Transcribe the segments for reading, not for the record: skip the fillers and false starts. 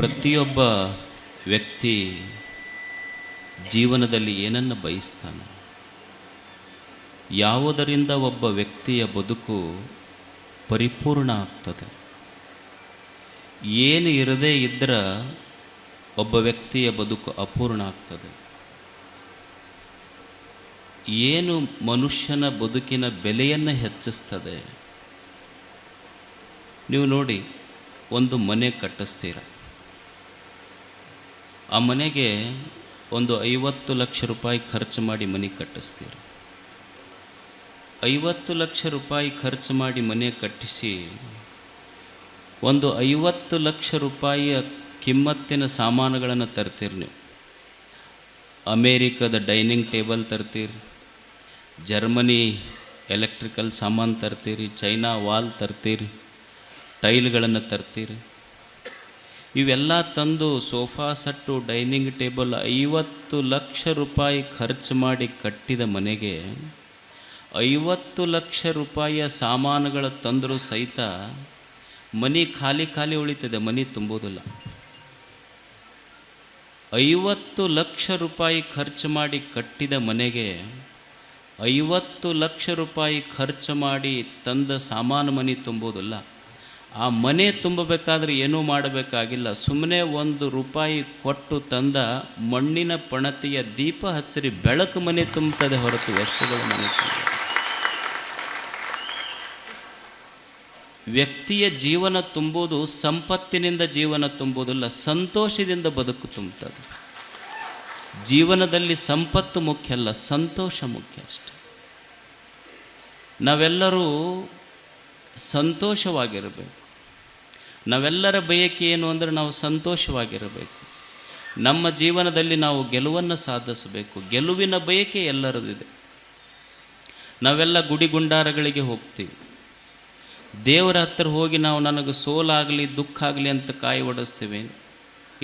ಪ್ರತಿಯೊಬ್ಬ ವ್ಯಕ್ತಿ ಜೀವನದಲ್ಲಿ ಏನನ್ನು ಬಯಸ್ತಾನೆ, ಯಾವುದರಿಂದ ಒಬ್ಬ ವ್ಯಕ್ತಿಯ ಬದುಕು ಪರಿಪೂರ್ಣ ಆಗ್ತದೆ, ಏನು ಇರದೇ ಇದ್ದರೆ ಒಬ್ಬ ವ್ಯಕ್ತಿಯ ಬದುಕು ಅಪೂರ್ಣ ಆಗ್ತದೆ, ಏನು ಮನುಷ್ಯನ ಬದುಕಿನ ಬೆಲೆಯನ್ನು ಹೆಚ್ಚಿಸ್ತದೆ. ನೀವು ನೋಡಿ, ಒಂದು ಮನೆ ಕಟ್ಟಿಸ್ತೀರ, ಆ ಮನೆಗೆ ಒಂದು 50 ಲಕ್ಷ ರೂಪಾಯಿ ಖರ್ಚು ಮಾಡಿ ಮನೆ ಕಟ್ಟಿಸ್ತೀರ. 50 ಲಕ್ಷ ರೂಪಾಯಿ ಖರ್ಚು ಮಾಡಿ ಮನೆ ಕಟ್ಟಿಸಿ ಒಂದು 50 ಲಕ್ಷ ರೂಪಾಯಿಯ ಕಿಮ್ಮತ್ತಿನ ಸಾಮಾನುಗಳನ್ನು ತರ್ತೀರಿ. ನೀವು ಅಮೇರಿಕದ ಡೈನಿಂಗ್ ಟೇಬಲ್ ತರ್ತೀರಿ, ಜರ್ಮನಿ ಎಲೆಕ್ಟ್ರಿಕಲ್ ಸಾಮಾನು ತರ್ತೀರಿ, ಚೈನಾ ವಾಲ್ ತರ್ತೀರಿ, ಟೈಲ್ಗಳನ್ನು ತರ್ತೀರಿ. ಇವೆಲ್ಲ ತಂದು sofa set, dining table 50 lakh ರೂಪಾಯಿ ಖರ್ಚು ಮಾಡಿ ಕಟ್ಟಿದ ಮನೆಗೆ 50 ಲಕ್ಷ ರೂಪಾಯಿಯ ಸಾಮಾನುಗಳ ತಂದರೂ ಸಹಿತ ಮನೆ ಖಾಲಿ ಖಾಲಿ ಉಳಿತದೆ, ಮನೆ ತುಂಬೋದಿಲ್ಲ. 50 ಲಕ್ಷ ರೂಪಾಯಿ ಖರ್ಚು ಮಾಡಿ ಕಟ್ಟಿದ ಮನೆಗೆ 50 ಲಕ್ಷ ರೂಪಾಯಿ ಖರ್ಚು ಮಾಡಿ ತಂದ ಸಾಮಾನು ಮನೆ ತುಂಬೋದಿಲ್ಲ. ಆ ಮನೆ ತುಂಬಬೇಕಾದ್ರೆ ಏನೂ ಮಾಡಬೇಕಾಗಿಲ್ಲ, ಸುಮ್ಮನೆ 1 ರೂಪಾಯಿ ಕೊಟ್ಟು ತಂದ ಮಣ್ಣಿನ ಪಣತಿಯ ದೀಪ ಹಚ್ಚರಿ ಬೆಳಕು ಮನೆ ತುಂಬುತ್ತದೆ ಹೊರತು ವಸ್ತುಗಳು ಮನೆ ತುಂಬ. ವ್ಯಕ್ತಿಯ ಜೀವನ ತುಂಬೋದು ಸಂಪತ್ತಿನಿಂದ ಜೀವನ ತುಂಬೋದಿಲ್ಲ, ಸಂತೋಷದಿಂದ ಬದುಕು ತುಂಬುತ್ತದೆ. ಜೀವನದಲ್ಲಿ ಸಂಪತ್ತು ಮುಖ್ಯ ಅಲ್ಲ, ಸಂತೋಷ ಮುಖ್ಯ ಅಷ್ಟೆ. ನಾವೆಲ್ಲರೂ ಸಂತೋಷವಾಗಿರಬೇಕು. ನಾವೆಲ್ಲರ ಬಯಕೆ ಏನು ಅಂದರೆ ನಾವು ಸಂತೋಷವಾಗಿರಬೇಕು. ನಮ್ಮ ಜೀವನದಲ್ಲಿ ನಾವು ಗೆಲುವನ್ನು ಸಾಧಿಸಬೇಕು. ಗೆಲುವಿನ ಬಯಕೆ ಎಲ್ಲರದಿದೆ. ನಾವೆಲ್ಲ ಗುಡಿ ಗುಂಡಾರಗಳಿಗೆ ಹೋಗ್ತೀವಿ. ದೇವರ ಹತ್ತಿರ ಹೋಗಿ ನಾವು ನನಗೆ ಸೋಲಾಗಲಿ ದುಃಖ ಆಗಲಿ ಅಂತ ಕಾಯಿ ಒಡಿಸ್ತೀವಿ?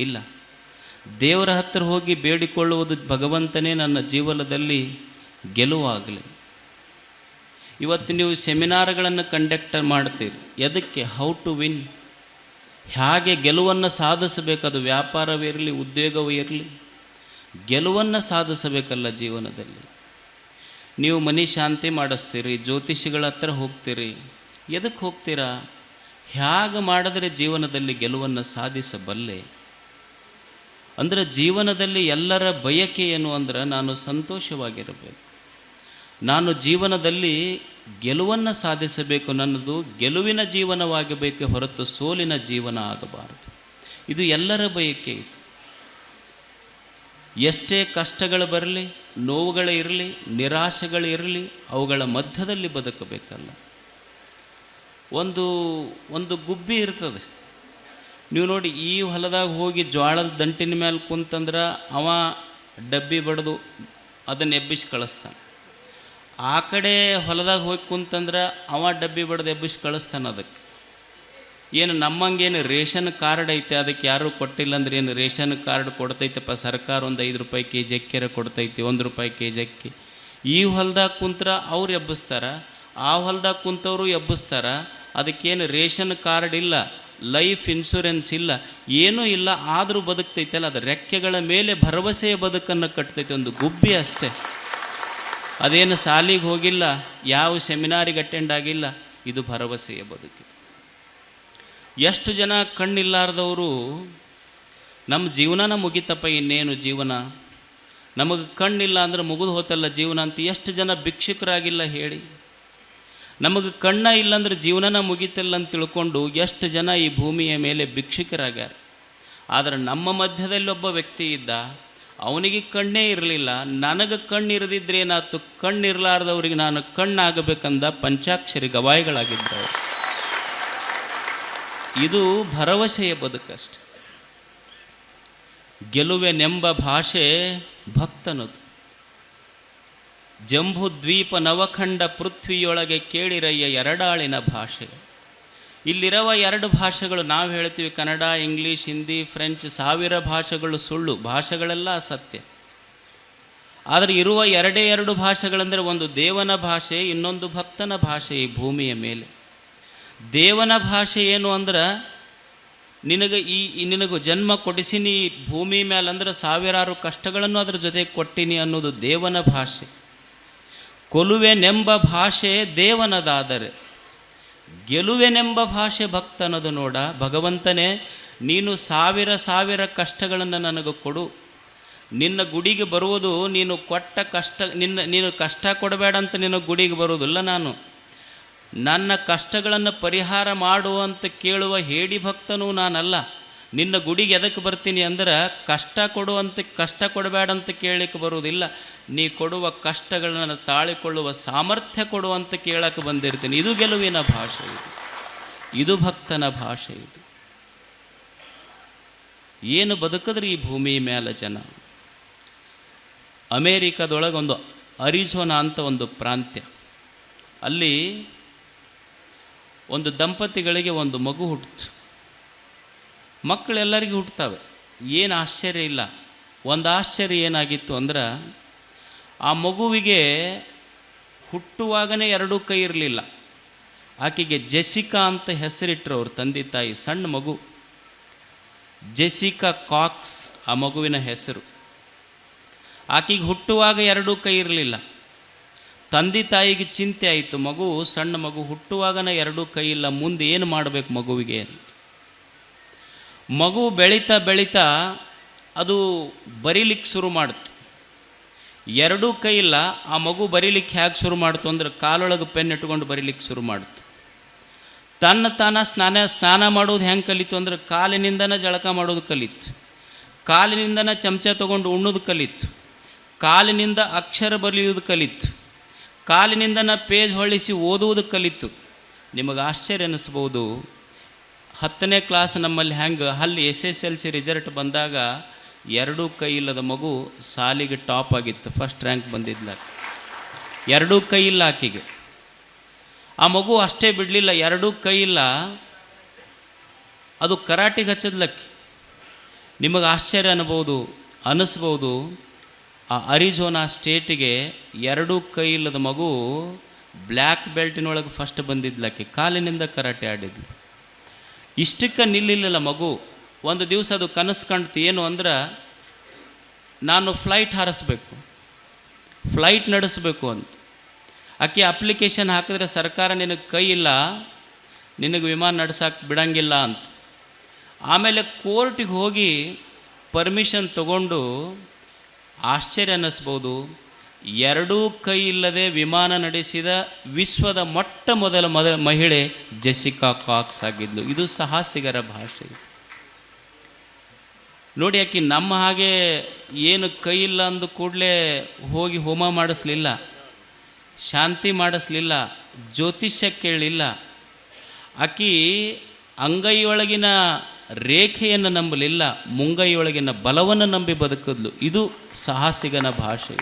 ಇಲ್ಲ. ದೇವರ ಹತ್ತಿರ ಹೋಗಿ ಬೇಡಿಕೊಳ್ಳುವುದು, ಭಗವಂತನೇ ನನ್ನ ಜೀವನದಲ್ಲಿ ಗೆಲುವಾಗಲಿ. ಇವತ್ತು ನೀವು ಸೆಮಿನಾರ್ಗಳನ್ನು ಕಂಡಕ್ಟ್ ಮಾಡ್ತೀರಿ, ಎದಕ್ಕೆ? ಹೌ ಟು ವಿನ್, ಹೇಗೆ ಗೆಲುವನ್ನು ಸಾಧಿಸಬೇಕದು. ವ್ಯಾಪಾರವಿರಲಿ, ಉದ್ಯೋಗವೇ ಇರಲಿ, ಗೆಲುವನ್ನು ಸಾಧಿಸಬೇಕಲ್ಲ ಜೀವನದಲ್ಲಿ. ನೀವು ಮನೆ ಶಾಂತಿ ಮಾಡಿಸ್ತೀರಿ, ಜ್ಯೋತಿಷಿಗಳ ಹತ್ರ ಹೋಗ್ತೀರಿ, ಎದಕ್ಕೆ ಹೋಗ್ತೀರಾ? ಹೇಗೆ ಮಾಡಿದ್ರೆ ಜೀವನದಲ್ಲಿ ಗೆಲುವನ್ನು ಸಾಧಿಸಬಲ್ಲೆ? ಅಂದರೆ ಜೀವನದಲ್ಲಿ ಎಲ್ಲರ ಬಯಕೆ ಏನು ಅಂದ್ರೆ ನಾನು ಸಂತೋಷವಾಗಿರಬೇಕು, ನಾನು ಜೀವನದಲ್ಲಿ ಗೆಲುವನ್ನು ಸಾಧಿಸಬೇಕು, ನನ್ನದು ಗೆಲುವಿನ ಜೀವನವಾಗಬೇಕೆ ಹೊರತು ಸೋಲಿನ ಜೀವನ ಆಗಬಾರದು. ಇದು ಎಲ್ಲರ ಬಯಕೆ. ಇದು ಎಷ್ಟೇ ಕಷ್ಟಗಳು ಬರಲಿ, ನೋವುಗಳು ಇರಲಿ, ನಿರಾಶೆಗಳು ಇರಲಿ, ಅವುಗಳ ಮಧ್ಯದಲ್ಲಿ ಬದುಕಬೇಕಲ್ಲ. ಒಂದು ಗುಬ್ಬಿ ಇರ್ತದೆ. ನೀವು ನೋಡಿ, ಈ ಹೊಲದಾಗ ಹೋಗಿ ಜ್ವಾಳದ ದಂಟಿನ ಮೇಲೆ ಕುಂತಂದ್ರೆ ಅವ ಡಬ್ಬಿ ಬಡ್ದು ಅದನ್ನು ಎಬ್ಬಿಸಿ ಕಳಿಸ್ತಾನೆ. ಆ ಕಡೆ ಹೊಲದಾಗ ಹೋಗಿ ಕುಂತಂದ್ರೆ ಅವ ಡಬ್ಬಿ ಬಡ್ದು ಎಬ್ಬಿಸಿ ಕಳಿಸ್ತಾನೆ. ಅದಕ್ಕೆ ಏನು ನಮ್ಮಂಗೇನು ರೇಷನ್ ಕಾರ್ಡ್ ಐತೆ, ಅದಕ್ಕೆ ಯಾರೂ ಕೊಟ್ಟಿಲ್ಲ ಅಂದ್ರೆ ಏನು ರೇಷನ್ ಕಾರ್ಡ್ ಕೊಡ್ತೈತಪ್ಪ ಸರ್ಕಾರ, ಒಂದು 5 ರೂಪಾಯಿ ಕೆಜಿ ಅಕ್ಕಿರ ಕೊಡ್ತೈತಿ, 1 ರೂಪಾಯಿ ಕೆಜಿ ಅಕ್ಕಿ. ಈ ಹೊಲದಾಗ ಕುಂತ್ರ ಅವ್ರು ಎಬ್ಬಿಸ್ತಾರ, ಆ ಹೊಲದಾಗ ಕುಂತವರು ಎಬ್ಬಿಸ್ತಾರ. ಅದಕ್ಕೇನು ರೇಷನ್ ಕಾರ್ಡ್ ಇಲ್ಲ, ಲೈಫ್ ಇನ್ಶೂರೆನ್ಸ್ ಇಲ್ಲ, ಏನೂ ಇಲ್ಲ, ಆದರೂ ಬದುಕ್ತೈತಲ್ಲ. ಅದು ರೆಕ್ಕೆಗಳ ಮೇಲೆ ಭರವಸೆಯ ಬದುಕನ್ನು ಕಟ್ತೈತೆ. ಒಂದು ಗುಬ್ಬಿ ಅಷ್ಟೇ. ಅದೇನು ಸಾಲಿಗೆ ಹೋಗಿಲ್ಲ, ಯಾವ ಸೆಮಿನಾರಿಗೆ ಅಟೆಂಡ್ ಆಗಿಲ್ಲ. ಇದು ಭರವಸೆಯ ಬದುಕಿದೆ. ಎಷ್ಟು ಜನ ಕಣ್ಣಿಲ್ಲಾರ್ದವರು ನಮ್ಮ ಜೀವನನ ಮುಗಿತಪ್ಪ, ಇನ್ನೇನು ಜೀವನ, ನಮಗೆ ಕಣ್ಣಿಲ್ಲ ಅಂದ್ರೆ ಮುಗಿದು ಹೋತಲ್ಲ ಜೀವನ ಅಂತ ಎಷ್ಟು ಜನ ಭಿಕ್ಷುಕರಾಗಿಲ್ಲ ಹೇಳಿ? ನಮಗೆ ಕಣ್ಣ ಇಲ್ಲಂದ್ರೆ ಜೀವನನ ಮುಗಿತಿಲ್ಲ ಅಂತ ತಿಳ್ಕೊಂಡು ಎಷ್ಟು ಜನ ಈ ಭೂಮಿಯ ಮೇಲೆ ಭಿಕ್ಷುಕರಾಗ್ಯಾರ. ಆದರೆ ನಮ್ಮ ಮಧ್ಯದಲ್ಲಿ ಒಬ್ಬ ವ್ಯಕ್ತಿ ಇದ್ದ, ಅವನಿಗೆ ಕಣ್ಣೇ ಇರಲಿಲ್ಲ. ನನಗೆ ಕಣ್ಣಿರದಿದ್ರೆ ಏನಾಯ್ತು? ಕಣ್ಣಿರಲಾರ್ದವ್ರಿಗೆ ನಾನು ಕಣ್ಣಾಗಬೇಕಂದ ಪಂಚಾಕ್ಷರಿ ಗವಾಯಿಗಳಾಗಿದ್ದವರು. ಇದು ಭರವಸೆಯ ಬದುಕಷ್ಟೆ. ಗೆಲುವೆನೆಂಬ ಭಾಷೆ ಭಕ್ತನದು. ಜಂಬೂ ದ್ವೀಪ ನವಖಂಡ ಪೃಥ್ವಿಯೊಳಗೆ ಕೇಳಿರಯ್ಯ ಎರಡಾಳಿನ ಭಾಷೆ. ಇಲ್ಲಿರುವ 2 ಭಾಷೆಗಳು ನಾವು ಹೇಳ್ತೀವಿ, ಕನ್ನಡ, ಇಂಗ್ಲೀಷ್, ಹಿಂದಿ, ಫ್ರೆಂಚ್, 1000 ಭಾಷೆಗಳು ಸುಳ್ಳು, ಭಾಷೆಗಳೆಲ್ಲ ಅಸತ್ಯ. ಆದರೆ ಇರುವ 2 ಭಾಷೆಗಳೆಂದರೆ ಒಂದು ದೇವನ ಭಾಷೆ, ಇನ್ನೊಂದು ಭಕ್ತನ ಭಾಷೆ. ಈ ಭೂಮಿಯ ಮೇಲೆ ದೇವನ ಭಾಷೆ ಏನು ಅಂದ್ರೆ ನಿನಗೆ ಜನ್ಮ ಕೊಡಿಸಿನಿ ಭೂಮಿ ಮೇಲೆ ಅಂದ್ರೆ ಸಾವಿರಾರು ಕಷ್ಟಗಳನ್ನು ಅದರ ಜೊತೆಗೆ ಕೊಟ್ಟಿನಿ ಅನ್ನೋದು ದೇವನ ಭಾಷೆ. ಕೊಲುವೆನೆಂಬ ಭಾಷೆ ದೇವನದಾದರೆ ಗೆಲುವೆನೆಂಬ ಭಾಷೆ ಭಕ್ತನದು. ನೋಡ ಭಗವಂತನೇ, ನೀನು ಸಾವಿರ ಕಷ್ಟಗಳನ್ನು ನನಗೆ ಕೊಡು. ನಿನ್ನ ಗುಡಿಗೆ ಬರುವುದು ನೀನು ಕೊಟ್ಟ ಕಷ್ಟ, ನೀನು ಕಷ್ಟ ಕೊಡಬೇಡ ಅಂತ ನಿನ್ನ ಗುಡಿಗೆ ಬರುವುದಿಲ್ಲ. ನಾನು ನನ್ನ ಕಷ್ಟಗಳನ್ನು ಪರಿಹಾರ ಮಾಡುವಂತ ಕೇಳುವ ಹೇಡಿ ಭಕ್ತನೂ ನಾನಲ್ಲ. ನಿನ್ನ ಗುಡಿಗೆ ಎದಕ್ಕೆ ಬರ್ತೀನಿ ಅಂದ್ರೆ ಕಷ್ಟ ಕೊಡಬೇಡ ಅಂತ ಕೇಳಲಿಕ್ಕೆ ಬರುವುದಿಲ್ಲ. ನೀ ಕೊಡುವ ಕಷ್ಟಗಳನ್ನು ತಾಳಿಕೊಳ್ಳುವ ಸಾಮರ್ಥ್ಯ ಕೊಡುವಂತ ಕೇಳಕ್ಕೆ ಬಂದಿರ್ತೀನಿ. ಇದು ಗೆಲುವಿನ ಭಾಷೆ, ಇದು ಭಕ್ತನ ಭಾಷೆ. ಇದು ಏನು ಬದುಕಿದ್ರಿ ಈ ಭೂಮಿ ಮೇಲೆ ಜನ. ಅಮೇರಿಕಾದೊಳಗೆ ಒಂದು ಅರಿಜೋನಾ ಅಂತ ಒಂದು ಪ್ರಾಂತ್ಯ, ಅಲ್ಲಿ ಒಂದು ದಂಪತಿಗಳಿಗೆ ಒಂದು ಮಗು ಹುಟ್ಟಿತು. ಮಕ್ಕಳೆಲ್ಲರಿಗೂ ಹುಟ್ಟುತ್ತವೆ, ಏನು ಆಶ್ಚರ್ಯ ಇಲ್ಲ. ಒಂದು ಆಶ್ಚರ್ಯ ಏನಾಗಿತ್ತು ಅಂದ್ರೆ, ಆ ಮಗುವಿಗೆ ಹುಟ್ಟುವಾಗನೇ ಎರಡೂ ಕೈ ಇರಲಿಲ್ಲ. ಆಕೆಗೆ ಜೆಸಿಕಾ ಅಂತ ಹೆಸರಿಟ್ಟರು ಅವ್ರ ತಂದೆ ತಾಯಿ. ಸಣ್ಣ ಮಗು, ಜೆಸಿಕಾ ಕಾಕ್ಸ್ ಆ ಮಗುವಿನ ಹೆಸರು. ಆಕೆಗೆ ಹುಟ್ಟುವಾಗ ಎರಡೂ ಕೈ ಇರಲಿಲ್ಲ. ತಂದೆ ತಾಯಿಗೆ ಚಿಂತೆ ಆಯಿತು, ಸಣ್ಣ ಮಗು ಹುಟ್ಟುವಾಗನ ಎರಡೂ ಕೈ ಇಲ್ಲ, ಮುಂದೆ ಏನು ಮಾಡಬೇಕು ಮಗುವಿಗೆ. ಮಗು ಬೆಳೀತಾ ಅದು ಬರೀಲಿಕ್ಕೆ ಶುರು ಮಾಡ್ತು. ಎರಡೂ ಕೈ ಇಲ್ಲ, ಆ ಮಗು ಬರೀಲಿಕ್ಕೆ ಹೇಗೆ ಶುರು ಮಾಡ್ತು ಅಂದ್ರೆ, ಕಾಲೊಳಗೆ ಪೆನ್ ಇಟ್ಕೊಂಡು ಬರೀಲಿಕ್ಕೆ ಶುರು ಮಾಡ್ತು. ತಾನ ಸ್ನಾನ ಮಾಡೋದು ಹೆಂಗೆ ಕಲಿತು ಅಂದ್ರೆ, ಕಾಲಿನಿಂದನೇ ಜಳಕ ಮಾಡೋದು ಕಲಿತು, ಕಾಲಿನಿಂದನೇ ಚಮಚ ತೊಗೊಂಡು ಉಣ್ಣೋದು ಕಲಿತು, ಕಾಲಿನಿಂದ ಅಕ್ಷರ ಬರೆಯುವುದು ಕಲಿತು, ಕಾಲಿನಿಂದನೇ ಪೇಜ್ ಹೊಳಿಸಿ ಓದುವುದು ಕಲಿತು. ನಿಮಗೆ ಆಶ್ಚರ್ಯ ಅನ್ನಿಸ್ಬೋದು, 10ನೇ ಕ್ಲಾಸ್ ನಮ್ಮಲ್ಲಿ ಹೆಂಗೆ ಅಲ್ಲಿ SSLC ರಿಸಲ್ಟ್ ಬಂದಾಗ ಎರಡೂ ಕೈ ಇಲ್ಲದ ಮಗು ಸಾಲಿಗೆ ಟಾಪ್ ಆಗಿತ್ತು, ಫಸ್ಟ್ ರ್ಯಾಂಕ್ ಬಂದಿದ್ಲ. ಎರಡೂ ಕೈ ಇಲ್ಲ ಆಕೆಗೆ. ಆ ಮಗು ಅಷ್ಟೇ ಬಿಡಲಿಲ್ಲ, ಎರಡೂ ಕೈ ಇಲ್ಲ, ಅದು ಕರಾಟಿಗೆ ಹಚ್ಚದ್ಲಕ್ಕೆ. ನಿಮಗೆ ಆಶ್ಚರ್ಯ ಅನ್ನಿಸ್ಬೋದು, ಆ ಅರಿಜೋನಾ ಸ್ಟೇಟಿಗೆ ಎರಡೂ ಕೈ ಇಲ್ಲದ ಮಗು ಬ್ಲ್ಯಾಕ್ ಬೆಲ್ಟಿನೊಳಗೆ ಫಸ್ಟ್ ಬಂದಿದ್ಲಕ್ಕೆ, ಕಾಲಿನಿಂದ ಕರಾಟೆ ಆಡಿದ್ಲು. ಇಷ್ಟಕ್ಕೆ ನಿಲ್ಲಿಲ್ಲ ಮಗು. ಒಂದು ದಿವಸ ಅದು ಕನಸು ಕಾಣ್ತು, ಏನು ಅಂದ್ರೆ, ನಾನು ಫ್ಲೈಟ್ ಹಾರಿಸ್ಬೇಕು, ಫ್ಲೈಟ್ ನಡೆಸಬೇಕು ಅಂತ. ಆಕೆ ಅಪ್ಲಿಕೇಶನ್ ಹಾಕಿದ್ರೆ ಸರ್ಕಾರ ನಿನಗೆ ಕೈ ಇಲ್ಲ, ನಿನಗೆ ವಿಮಾನ ನಡೆಸಕ್ಕೆ ಬಿಡಂಗಿಲ್ಲ ಅಂತ. ಆಮೇಲೆ ಕೋರ್ಟಿಗೆ ಹೋಗಿ ಪರ್ಮಿಷನ್ ತಗೊಂಡು, ಆಶ್ಚರ್ಯ ಅನ್ನಿಸ್ಬೋದು, ಎರಡೂ ಕೈ ಇಲ್ಲದೆ ವಿಮಾನ ನಡೆಸಿದ ವಿಶ್ವದ ಮೊದಲ ಮಹಿಳೆ ಜೆಸಿಕಾ ಕಾಕ್ಸ್ ಆಗಿದ್ಲು. ಇದು ಸಾಹಸಿಗರ ಭಾಷೆ. ನೋಡಿ, ಆಕೆ ನಮ್ಮ ಹಾಗೆ ಏನು ಕೈ ಇಲ್ಲ ಅಂದ ಕೂಡಲೇ ಹೋಗಿ ಹೋಮ ಮಾಡಿಸ್ಲಿಲ್ಲ, ಶಾಂತಿ ಮಾಡಿಸ್ಲಿಲ್ಲ, ಜ್ಯೋತಿಷ್ಯ ಕೇಳಲಿಲ್ಲ. ಆಕೆ ಅಂಗೈಯೊಳಗಿನ ರೇಖೆಯನ್ನು ನಂಬಲಿಲ್ಲ, ಮುಂಗೈಯೊಳಗಿನ ಬಲವನ್ನು ನಂಬಿ ಬದುಕಿದ್ಲು. ಇದು ಸಾಹಸಿಗನ ಭಾಷೆ.